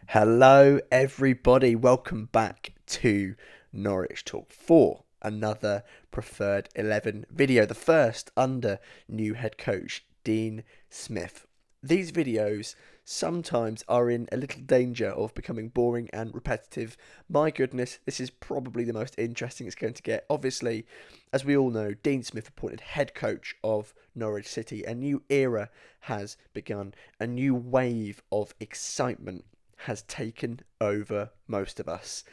Hello, everybody. Welcome back to Norwich Talk for another Preferred 11 video, the first under new head coach Dean Smith. These videos sometimes are in a little danger of becoming boring and repetitive. My goodness, this is probably the most interesting it's going to get. Obviously, as we all know, Dean Smith appointed head coach of Norwich City. A new era has begun, a new wave of excitement has taken over most of us.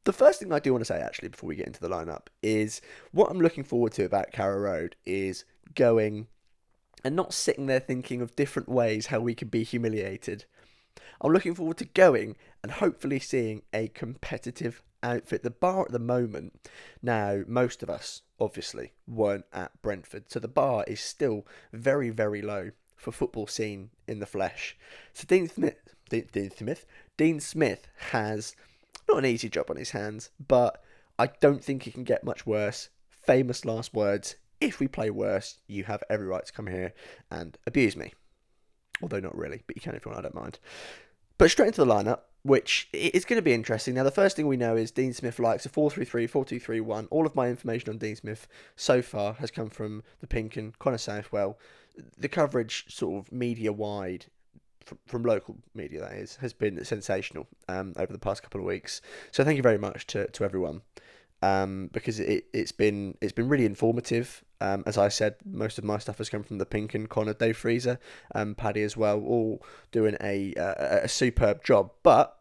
The first thing I do want to say, actually, before we get into the lineup, is what I'm looking forward to about Carrow Road is going and not sitting there thinking of different ways how we could be humiliated. I'm looking forward to going and hopefully seeing a competitive outfit. The bar at the moment, now, most of us obviously weren't at Brentford, so the bar is still very, very low for football scene in the flesh. So Dean Smith has not an easy job on his hands, but I don't think he can get much worse. Famous last words: if we play worse, you have every right to come here and abuse me. Although not really, but you can if you want, I don't mind. But straight into the lineup, which is going to be interesting. Now, the first thing we know is Dean Smith likes a 4-3-3, 4-2-3-1. All of my information on Dean Smith so far has come from the Pink and Connor Southwell. The coverage, sort of media-wide, from local media, that is, has been sensational over the past couple of weeks. So thank you very much to everyone. Because it's been really informative. As I said, most of my stuff has come from the Pink and Connor, Dave Freezer, Paddy as well, all doing a superb job. But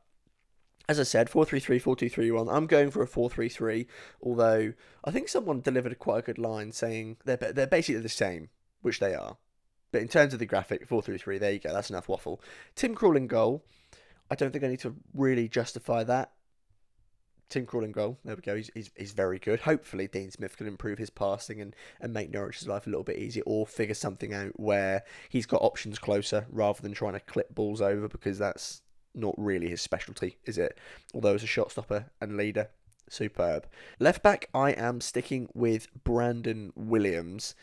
as I said, 4-3-3, 4-2-3-1. I'm going for a 4-3-3, although I think someone delivered quite a good line saying they're basically the same, which they are. But in terms of the graphic, 4-3-3, there you go, that's enough waffle. Tim Krul in goal. I don't think I need to really justify that. Tim Krul in goal. There we go. He's very good. Hopefully, Dean Smith can improve his passing and make Norwich's life a little bit easier, or figure something out where he's got options closer rather than trying to clip balls over, because that's not really his specialty, is it? Although as a shot stopper and leader, superb. Left back, I am sticking with Brandon Williams,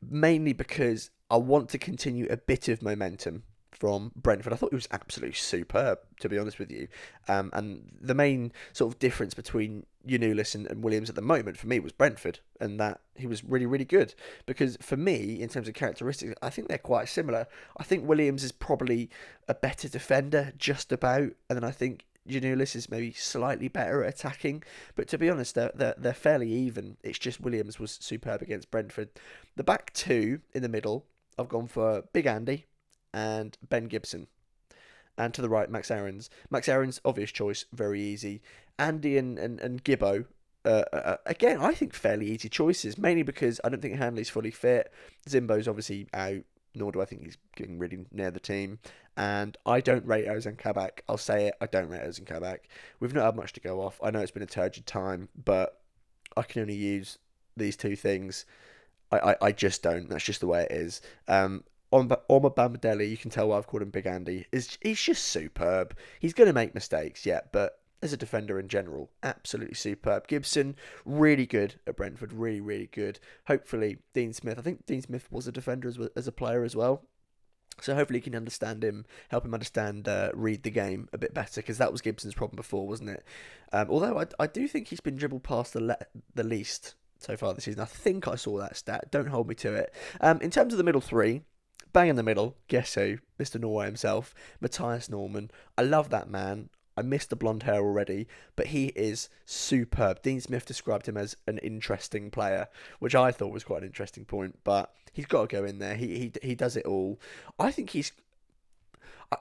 mainly because I want to continue a bit of momentum from Brentford. I thought he was absolutely superb, to be honest with you. And the main sort of difference between Yanulis and Williams at the moment for me was Brentford, and that he was really, really good. Because for me, in terms of characteristics, I think they're quite similar. I think Williams is probably a better defender, just about, and then I think Janulis is maybe slightly better at attacking, but to be honest, they're fairly even. It's just Williams was superb against Brentford. The back two in the middle, I've gone for Big Andy and Ben Gibson. And to the right, Max Aarons. Max Aarons, obvious choice, very easy. Andy and Gibbo, again, I think fairly easy choices, mainly because I don't think Hanley's fully fit. Zimbo's obviously out, nor do I think he's getting really near the team. And I don't rate Ozan Kabak. I'll say it, I don't rate Ozan Kabak. We've not had much to go off. I know it's been a turgid time, but I can only use these two things. I just don't. That's just the way it is. Omar Bamidele, you can tell why I've called him Big Andy, he's just superb. He's going to make mistakes, yeah, but as a defender in general, absolutely superb. Gibson, really good at Brentford, really, really good. Hopefully, Dean Smith, I think Dean Smith was a defender as a player as well. So hopefully you can understand him, help him understand, read the game a bit better, because that was Gibson's problem before, wasn't it? Although I do think he's been dribbled past the least so far this season. I think I saw that stat. Don't hold me to it. In terms of the middle three, bang in the middle, guess who? Mr. Norway himself, Matthias Normann. I love that man. I missed the blonde hair already, but he is superb. Dean Smith described him as an interesting player, which I thought was quite an interesting point, but he's got to go in there. He does it all. I think he's...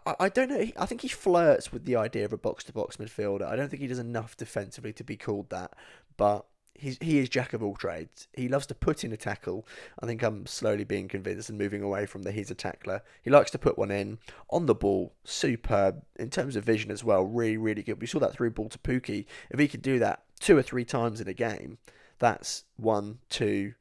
I don't know. I think he flirts with the idea of a box-to-box midfielder. I don't think he does enough defensively to be called that, but he is jack of all trades. He loves to put in a tackle. I think I'm slowly being convinced and moving away from the he's a tackler. He likes to put one in. On the ball, superb. In terms of vision as well, really, really good. We saw that through ball to Pookie. If he could do that 2 or 3 times in a game, that's 1, 2,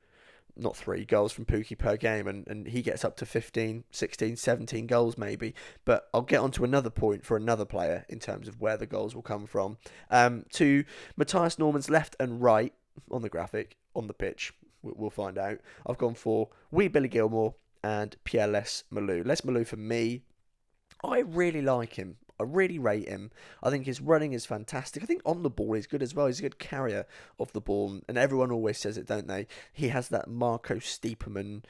not 3 goals from Pookie per game, and he gets up to 15, 16, 17 goals maybe. But I'll get onto another point for another player in terms of where the goals will come from. To Matthias Normann's left and right, on the graphic, on the pitch, we'll find out. I've gone for wee Billy Gilmore and Pierre Les Malou. Les Malou, for me, I really like him. I really rate him. I think his running is fantastic. I think on the ball he's good as well. He's a good carrier of the ball, and everyone always says it, don't they? He has that Marco Stiepermann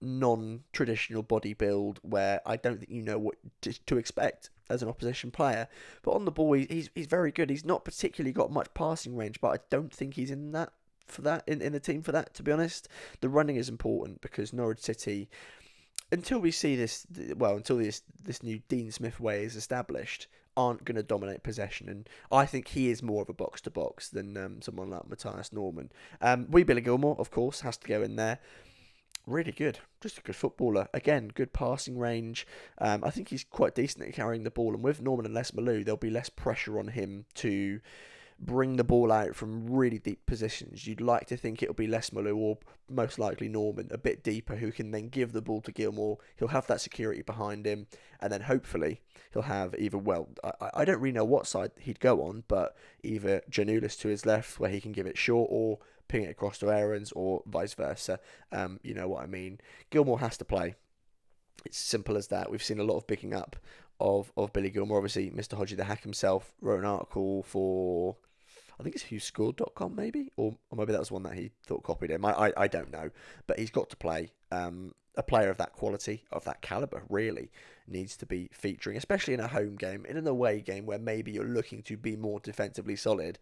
non-traditional body build where I don't think you know what to expect as an opposition player. But on the ball, he's very good. He's not particularly got much passing range, but I don't think he's in the team for that. To be honest, the running is important because Norwich City, until we see until this new Dean Smith way is established, aren't going to dominate possession, and I think he is more of a box to box than someone like Matthias Normann. Billy Gilmour, of course, has to go in there. Really good, just a good footballer. Again, good passing range. I think he's quite decent at carrying the ball, and with Norman and Les Malou, there'll be less pressure on him to bring the ball out from really deep positions. You'd like to think it'll be Les Malou or most likely Norman a bit deeper, who can then give the ball to Gilmour. He'll have that security behind him, and then hopefully he'll have I don't really know what side he'd go on, but either Janulis to his left where he can give it short, or ping it across to Aarons, or vice versa. You know what I mean. Gilmour has to play. It's simple as that. We've seen a lot of picking up of Billy Gilmour. Obviously, Mr. Hodgie the Hack himself wrote an article for, I think it's whoscored.com maybe, or maybe that was one that he thought copied him. I don't know, but he's got to play. A player of that quality, of that calibre, really needs to be featuring, especially in a home game. In an away game where maybe you're looking to be more defensively solid,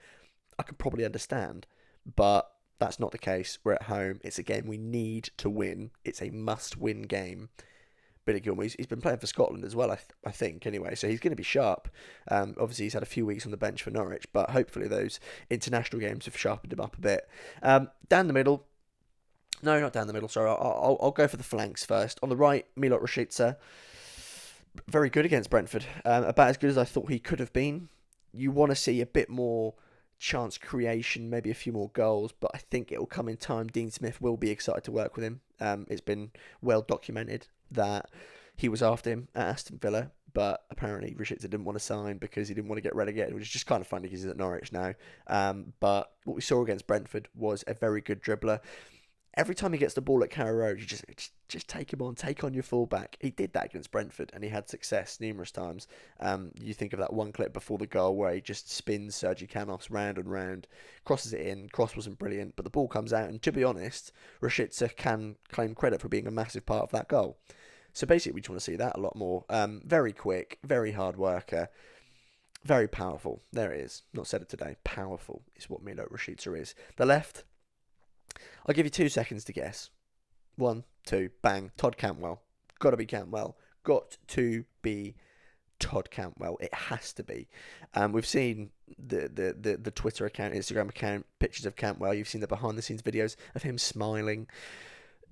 I can probably understand, but that's not the case. We're at home. It's a game we need to win. It's a must-win game. Billy Gilmour, he's been playing for Scotland as well, I think, anyway, so he's going to be sharp. Obviously, he's had a few weeks on the bench for Norwich, but hopefully those international games have sharpened him up a bit. Down the middle. No, not down the middle, sorry. I'll go for the flanks first. On the right, Milot Rashica. Very good against Brentford. About as good as I thought he could have been. You want to see a bit more chance creation, maybe a few more goals, but I think it will come in time. Dean Smith will be excited to work with him. It's been well documented that he was after him at Aston Villa, but apparently Rashica didn't want to sign because he didn't want to get relegated, which is just kind of funny because he's at Norwich now. But what we saw against Brentford was a very good dribbler. Every time he gets the ball at Carrow Road, you just take him on, take on your fullback. He did that against Brentford, and he had success numerous times. You think of that one clip before the goal where he just spins Sergi Canos round and round, crosses it in. Cross wasn't brilliant, but the ball comes out, and to be honest, Rashica can claim credit for being a massive part of that goal. So basically, we just want to see that a lot more. Very quick, very hard worker, very powerful. There it is. Not said it today. Powerful is what Milot Rashica is. The left, I'll give you 2 seconds to guess. 1, 2, bang. Todd Cantwell. Got to be Cantwell. Got to be Todd Cantwell. It has to be. We've seen the Twitter account, Instagram account, pictures of Cantwell. You've seen the behind the scenes videos of him smiling.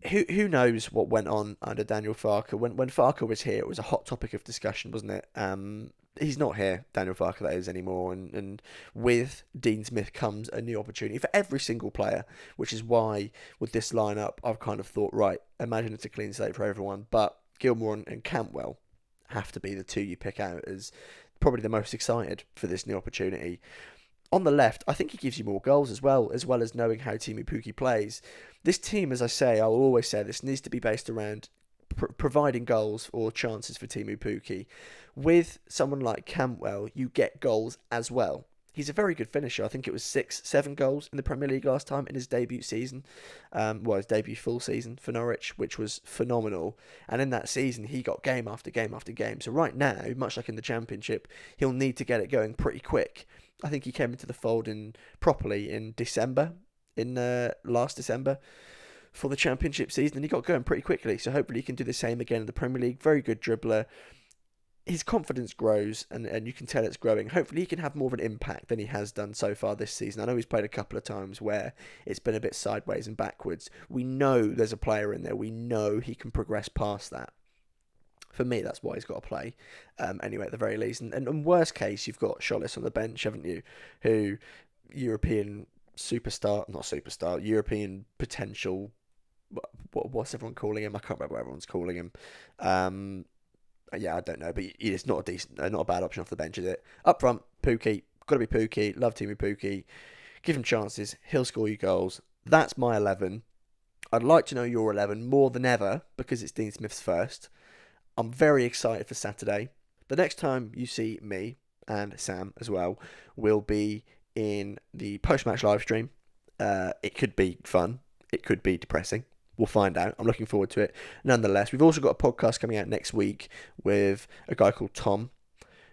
Who knows what went on under Daniel Farke? When Farke was here, it was a hot topic of discussion, wasn't it? He's not here, Daniel Farke, that is, anymore. And with Dean Smith comes a new opportunity for every single player, which is why with this lineup, I've kind of thought, right, imagine it's a clean slate for everyone. But Gilmour and Cantwell have to be the two you pick out as probably the most excited for this new opportunity. On the left, I think he gives you more goals as well as knowing how Teemu Pukki plays. This team, as I say, I'll always say this, needs to be based around providing goals or chances for Teemu Pukki. With someone like Cantwell, you get goals as well. He's a very good finisher. I think it was 6-7 goals in the Premier League last time in his debut season. His debut full season for Norwich, which was phenomenal. And in that season, he got game after game after game. So right now, much like in the Championship, he'll need to get it going pretty quick. I think he came into the fold properly in December, last December, for the Championship season, and he got going pretty quickly. So hopefully he can do the same again in the Premier League. Very good dribbler. His confidence grows, and you can tell it's growing. Hopefully he can have more of an impact than he has done so far this season. I know he's played a couple of times where it's been a bit sideways and backwards. We know there's a player in there. We know he can progress past that. For me, that's why he's got to play, anyway, at the very least. And worst case, you've got Scholes on the bench, haven't you? Who, European European potential, what's everyone calling him? I can't remember what everyone's calling him. I don't know, but it's not a bad option off the bench, is it? Up front, Pukki, got to be Pukki. Love Teemu Pukki. Give him chances. He'll score you goals. That's my 11. I'd like to know your 11 more than ever because it's Dean Smith's first. I'm very excited for Saturday the next time you see me and Sam as well will be in the post-match live stream. It could be fun. It could be depressing. We'll find out. I'm looking forward to it. Nonetheless, we've also got a podcast coming out next week with a guy called Tom,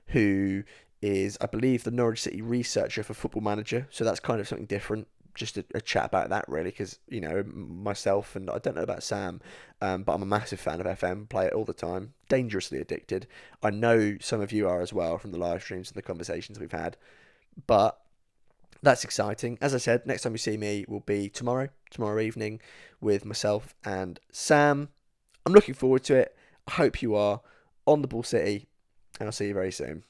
who is, I believe, the Norwich City researcher for Football Manager. So that's kind of something different. Just a chat about that, really, because, you know, myself, and I don't know about Sam, but I'm a massive fan of FM, play it all the time, dangerously addicted. I know some of you are as well from the live streams and the conversations we've had, but that's exciting. As I said, next time you see me will be tomorrow evening with myself and Sam. I'm looking forward to it. I hope you are. On the Ball City, and I'll see you very soon.